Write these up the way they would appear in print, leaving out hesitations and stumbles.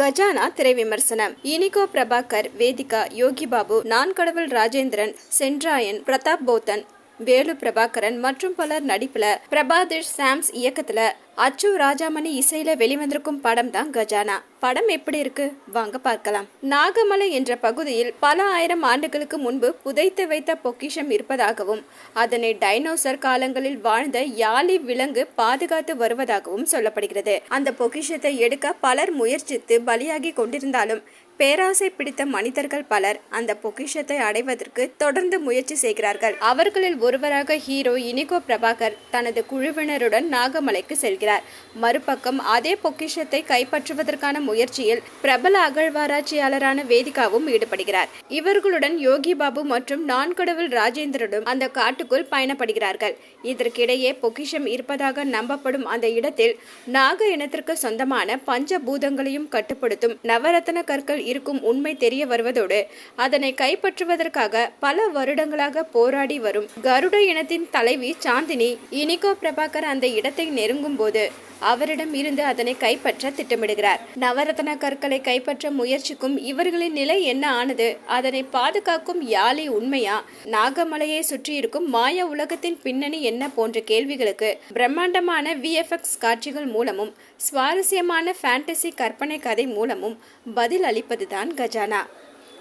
கஜானா திரை விமர்சனம். இனிகோ பிரபாகர், வேதிகா, யோகி பாபு, நான் கடவுள் ராஜேந்திரன், சென்ட்ராயன், பிரதாப் போத்தன், வேலு பிரபாகரன் மற்றும் பலர் நடிப்புல, பிரபாதேஷ் சாம்ஸ் இயக்கத்துல, அச்சு ராஜாமணி இசையில வெளிவந்திருக்கும் படம் தான் கஜானா. படம் எப்படி இருக்கு வாங்க பார்க்கலாம். நாகமலை என்ற பகுதியில் பல ஆயிரம் ஆண்டுகளுக்கு முன்பு புதைத்து வைத்த பொக்கிஷம் இருப்பதாகவும் அதனை டைனோசர் காலங்களில் வாழ்ந்த யாலி விலங்கு பாதுகாத்து வருவதாகவும் சொல்லப்படுகிறது. அந்த பொக்கிஷத்தை எடுக்க பலர் முயற்சித்து பலியாகி கொண்டிருந்தாலும் பேராசை பிடித்த மனிதர்கள் பலர் அந்த பொக்கிஷத்தை அடைவதற்கு தொடர்ந்து முயற்சி செய்கிறார்கள். அவர்களில் ஒருவராக ஹீரோ இனிகோ பிரபாகர் தனது குழுவினருடன் நாகமலைக்கு செல்கிறார். மறுபக்கம் அதே பொக்கிஷத்தை கைப்பற்றுவதற்கான முயற்சியில் பிரபல அகழ்வாராய்ச்சியாளரான வேதிகாவும் ஈடுபடுகிறார். இவர்களுடன் யோகி பாபு மற்றும் நான் கடவுள் ராஜேந்திரனும் அந்த காட்டுக்குள் பயணப்படுகிறார்கள். இதற்கிடையே பொக்கிஷம் இருப்பதாக நம்பப்படும் அந்த இடத்தில் நாக இனத்திற்கு சொந்தமான பஞ்சபூதங்களையும் கட்டுப்படுத்தும் நவரத்ன கற்கள் இருக்கும் உண்மை தெரிய வருவதோடு அதனை கைப்பற்றுவதற்காக பல வருடங்களாக போராடி வரும் கருட இனத்தின் தலைவி சாந்தினி இனிகோ பிரபாகர் அந்த இடத்தை நெருங்கும் போது அவரிடம் இருந்து அதனை கைப்பற்ற திட்டமிடுகிறார். நவரத்ன கற்களை கைப்பற்ற முயற்சிக்கும் இவர்களின் நிலை என்ன ஆனது? அதனை பாதுகாக்கும் யாலி உண்மையா? நாகமலையை சுற்றி இருக்கும் மாய உலகத்தின் பின்னணி என்ன போன்ற கேள்விகளுக்கு பிரம்மாண்டமான VFX காட்சிகள் மூலமும் சுவாரஸ்யமான ஃபேண்டசி கற்பனை கதை மூலமும் பதில் அளிப்பதுதான் கஜானா.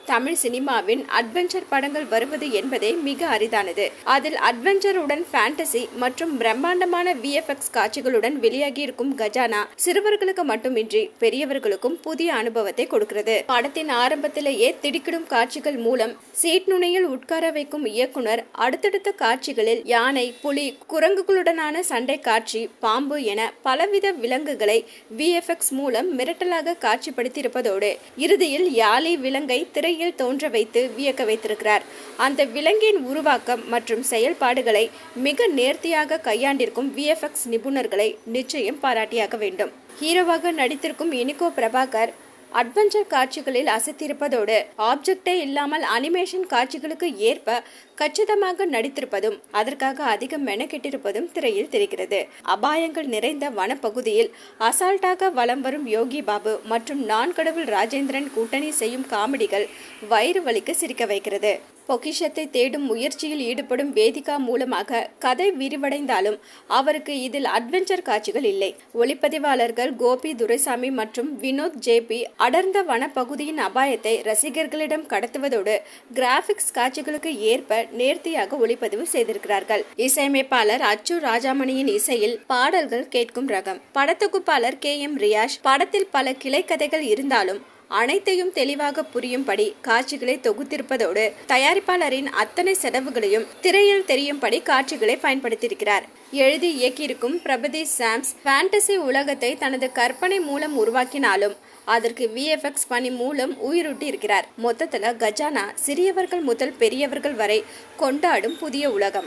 தமிழ் சினிமாவின் அட்வென்ச்சர் படங்கள் வருவது என்பதே மிக அரிதானது. அதில் அட்வென்ச்சருடன் ஃபேண்டசி மற்றும் பிரம்மாண்டமான VFX காட்சிகளுடன் வெளியாகி இருக்கும் கஜானா சிறுவர்களுக்கு மட்டுமின்றி பெரியவர்களுக்கும் புதிய அனுபவத்தை கொடுக்கிறது. படத்தின் ஆரம்பத்திலேயே திடுக்கிடும் காட்சிகள் மூலம் சீட் நுனியில் உட்கார வைக்கும் இயக்குனர் அடுத்தடுத்த காட்சிகளில் யானை, புலி, குரங்குகளுடனான சண்டை காட்சி, பாம்பு என பலவித விலங்குகளை VFX மூலம் மிரட்டலாக காட்சிப்படுத்தியிருப்பதோடு இறுதியில் யாலி விலங்கை திரை தோன்ற வைத்து வியக்க வைத்திருக்கிறார். அந்த விலங்கின் உருவாக்கம் மற்றும் செயல்பாடுகளை மிக நேர்த்தியாக கையாண்டிருக்கும் VFX நிபுணர்களை நிச்சயம் பாராட்டியாக வேண்டும். ஹீரோவாக நடித்திருக்கும் இனிகோ பிரபாகர் அட்வென்ச்சர் காட்சிகளில் அசைத்திருப்பதோடு ஆப்ஜெக்டே இல்லாமல் அனிமேஷன் காட்சிகளுக்கு ஏற்ப கச்சிதமாக நடித்திருப்பதும் அதற்காக அதிகம் மெனக்கெட்டிருப்பதும் திரையில் தெரிகிறது. அபாயங்கள் நிறைந்த வனப்பகுதியில் அசால்ட்டாக வலம் வரும் யோகி பாபு மற்றும் நான் கடவுள் ராஜேந்திரன் கூட்டணி செய்யும் காமெடிகள் வயிறு வலிக்கு சிரிக்க வைக்கிறது. பொக்கிஷத்தை தேடும் முயற்சியில் ஈடுபடும் வேதிகா மூலமாக கதை விரிவடைந்தாலும் அவருக்கு இதில் அட்வென்ச்சர் காட்சிகள் இல்லை. ஒளிப்பதிவாளர்கள் கோபி துரைசாமி மற்றும் வினோத் JP அடர்ந்த வனப்பகுதியின் அபாயத்தை ரசிகர்களிடம் கடத்துவதோடு கிராபிக்ஸ் காட்சிகளுக்கு ஏற்ப நேர்த்தியாக ஒளிப்பதிவு செய்திருக்கிறார்கள். இசையமைப்பாளர் அச்சு ராஜாமணியின் இசையில் பாடல்கள் கேட்கும் ரகம். படத்தொகுப்பாளர் KM ரியாஷ். படத்தில் பல கிளை கதைகள் இருந்தாலும் அனைத்தையும் தெளிவாக புரியும்படி காட்சிகளை தொகுத்திருப்பதோடு தயாரிப்பாளரின் அத்தனை செலவுகளையும் திரையில் தெரியும்படி காட்சிகளை பயன்படுத்தியிருக்கிறார். எழுதி இயக்கியிருக்கும் பிரபாதேஷ் சாம்ஸ் ஃபேண்டசி உலகத்தை தனது கற்பனை மூலம் உருவாக்கினாலும் அதற்கு VFX பணி மூலம் உயிரூட்டி இருக்கிறார். மொத்தத்துல கஜானா சிறியவர்கள் முதல் பெரியவர்கள் வரை கொண்டாடும் புதிய உலகம்.